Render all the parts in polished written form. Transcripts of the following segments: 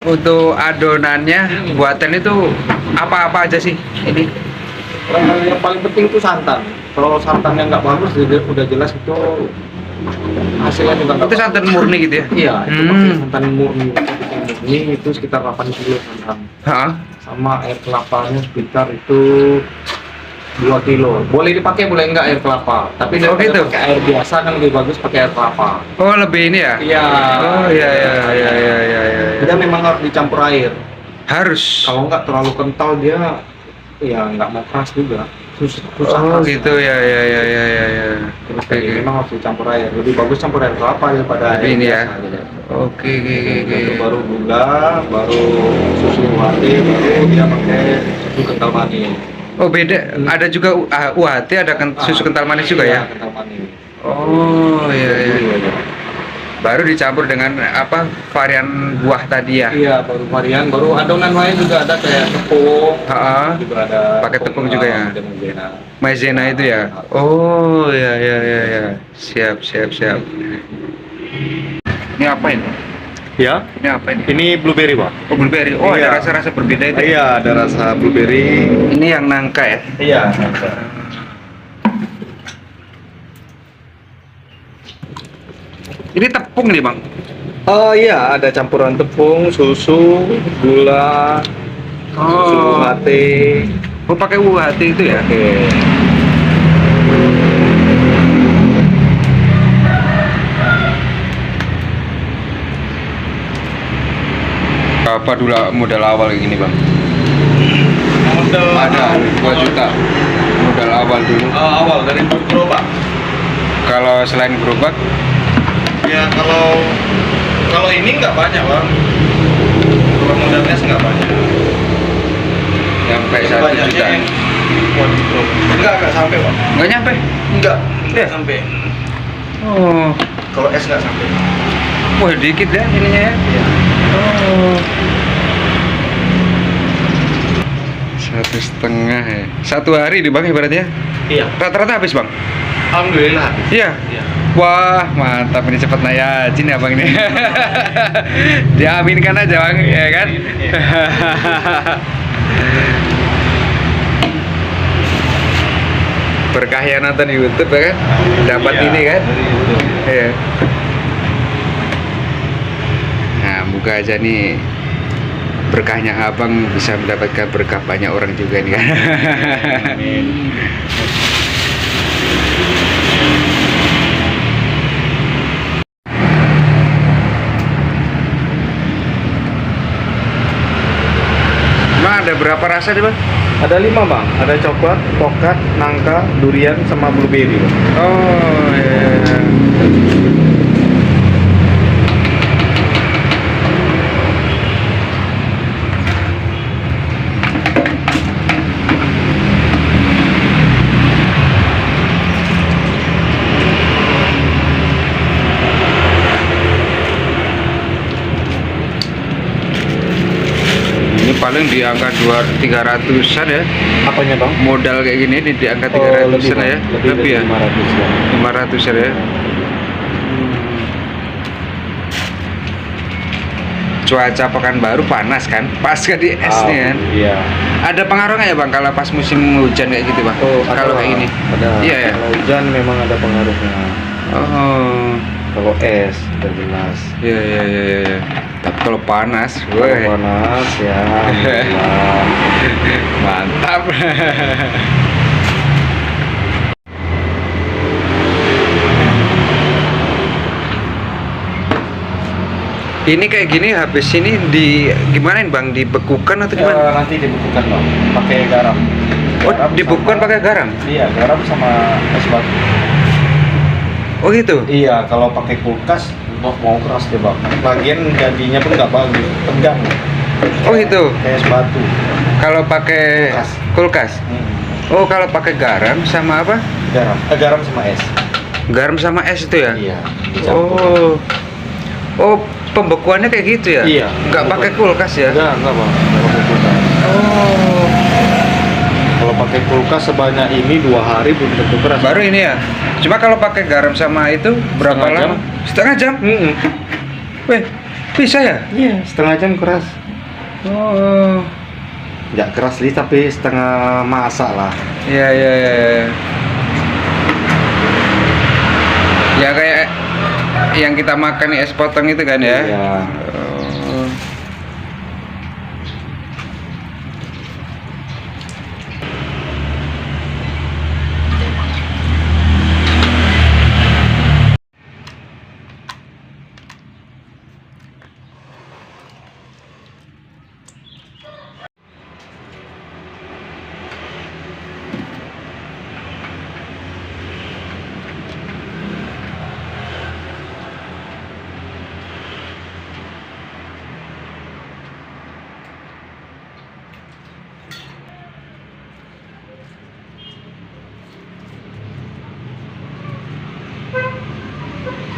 Untuk adonannya buatan itu apa-apa aja sih ini? Yang paling penting itu santan. Kalau santannya nggak bagus, udah jelas itu hasilnya juga nggak Itu bagus. santan murni gitu ya? Iya, itu pakai santan murni. Murni itu sekitar 8 kilo santan. Hah? Sama air kelapanya sekitar itu 2 kilo. Boleh dipakai, boleh enggak air kelapa. Tapi Oh, daripada gitu? pakai air biasa kan lebih bagus pakai air kelapa. Oh, lebih ini ya? Iya. Oh, iya iya iya iya iya. Iya. Dia memang harus dicampur air. Harus. Kalau nggak terlalu kental dia ya nggak mau keras juga. Susah Oh, keras. gitu ya ya ya ya ya ya. Terus Oke, oke. memang harus dicampur air. Lebih bagus campur air kelapa daripada Tapi air ini ya. biasa, gitu. Oke oke oke oke. Itu baru gula, baru susu UHT, baru dia pakai susu kental manis. Oh, beda. Ada juga UHT, ada susu kental manis juga ya? Kental manis. Oh, iya iya. Iya. Baru dicampur dengan apa varian buah tadi ya? Iya, baru varian, baru adonan lain juga ada kayak tepung. Ha-ha. Juga ada. Pakai tepung juga ya? Ada maizena. Maizena itu ya? Oh, iya iya iya iya. Siap siap siap. Ini apa ini? Ya, Ini apa ini? ini blueberry, Pak. Oh, blueberry. Oh, Iya. ada rasa-rasa berbeda itu. Iya, ada rasa blueberry. Ini yang nangka ya? Iya. Ini tepung nih, Bang. Oh iya, ada campuran tepung, susu, gula, susu UHT. Oh, pakai UHT itu ya? Oke. Apa dulu modal awal kayak gini, Bang? Modal Ada 2 juta. Modal awal dulu. awal dari gerobak. Kalau selain gerobak, Ya kalau ini nggak banyak, Bang. Kalau modalnya sih nggak banyak. sampai 1 Banyaknya juta. yang buat gerobak. Nggak sampai, Bang. Nggak nyampe? Nggak Ya? sampai. Oh, Kalau es nggak sampai. wah dikit ya ininya ya. Iya. Oh. 1,5 ya. 1 hari di Bang ibaratnya. Iya. Rata-rata habis, Bang? Alhamdulillah. Iya. Iya. Wah, mantap ini cepat nayajin ya Bang ini. Diaminkan aja Bang, ya kan? Berkah yang nonton YouTube ya kan? Dapat Iya, ini kan? dari YouTube. Iya. Nah, moga aja nih berkahnya abang bisa mendapatkan berkah banyak orang juga nih kan. Amin. Bang ada berapa rasa nih Bang? Ada 5, Bang. Ada coklat, pokat, nangka, durian, sama blueberry. Oh iya. Ini paling di angka 200-300-an ya. Apanya, Bang? Modal kayak gini di angka Oh, 300-an Bang. ya. Lebih ya. 500 ya. 500-an ya. Cuaca Pekanbaru panas kan, pas kan di es nih kan. Iya. Ada pengaruh nggak ya Bang kalau pas musim hujan kayak gitu Bang? Oh, ada, Kalau Bang. kayak ini? Ada. Iya ya. Kalau hujan memang ada pengaruhnya. Oh, Kalau es udah jelas. iya iya iya iya. Iya. Tapi kalau panas, Kalau weh, panas ya. Alhamdulillah. mantap. Ini kayak gini habis ini di gimana Bang? Dibekukan atau gimana? Nanti dibekukan, Bang. Pakai garam. Oh, dibekukan sama- pakai garam? Iya, garam sama es batu. Oh gitu. Iya, kalau pakai kulkas mau keras deh, Bang. Lagian jadinya pun nggak bagus, tegang. Oh gitu. Kayak es batu. Kalau pakai kulkas. Oh, kalau pakai garam sama apa? Garam sama es. Garam sama es itu ya? Iya, dicampur. Oh. Oh, pembekuannya kayak gitu ya? Iya. Nggak pakai kulkas ya? Enggak, Bang. Nggak pakai kulkas. Oh. Kalau pakai kulkas sebanyak ini 2 hari belum tentu keras. Baru ini ya? Cuma kalau pakai garam sama itu berapa Setengah lama? Setengah jam? Mm-mm. Weh, Bisa ya? Iya, setengah jam keras. Oh. Nggak keras sih, tapi setengah masak lah. Iya, iya, iya, iya. Ya kayak yang kita makan es potong itu kan ya? Iya. Oh.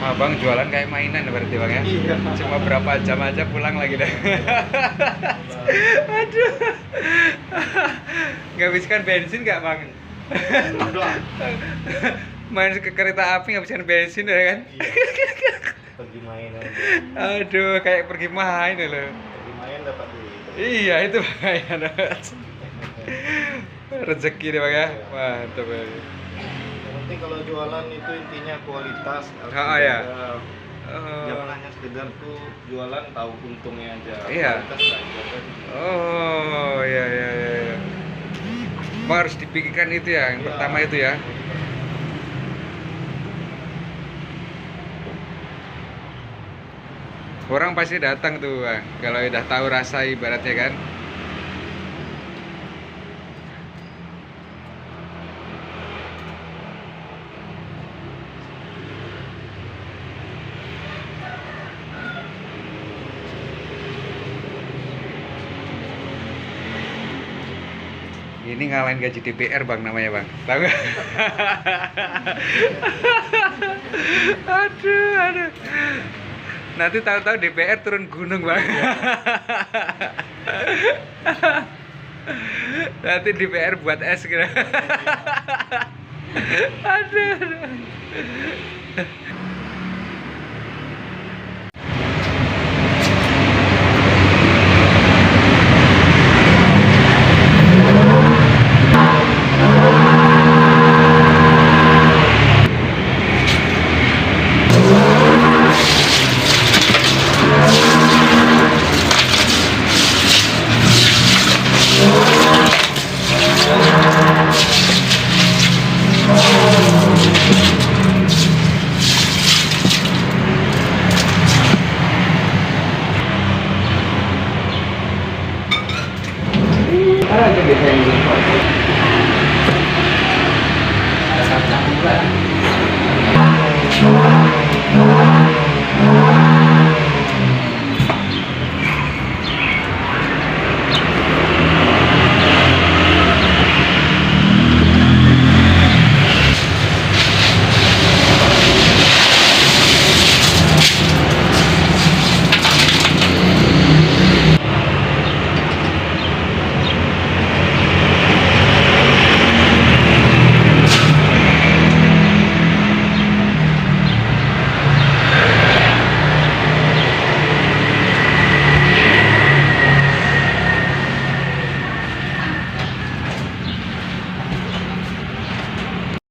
Abang jualan kayak mainan berarti bang ya? Iya. Cuma berapa jam aja pulang lagi dah. Aduh. Ngabiskan bensin nggak bang? Main ke kereta api ngabiskan bensin ya kan? Iya. Pergi main aja. Aduh, kayak pergi main loh. Pergi main dapat duit. Iya itu bang. Rezeki deh bang ya. Mantap ya. Yang penting kalau jualan itu intinya kualitas. Ah, ya. Jangan hanya sekedar tuh jualan tahu untungnya aja. Iya. Kualitas nggak dijaga. Oh iya iya iya. Bang harus dipikirkan itu ya, yang Iya. pertama itu ya. Orang pasti datang tuh bang, kalau udah tahu rasa ibaratnya kan. Ini ngalahin gaji DPR bang namanya bang, tahu nggak? Aduh, aduh. Nanti tahu-tahu DPR turun gunung bang. Nanti DPR buat es gitu. Aduh, aduh. Ada aja biasanya yang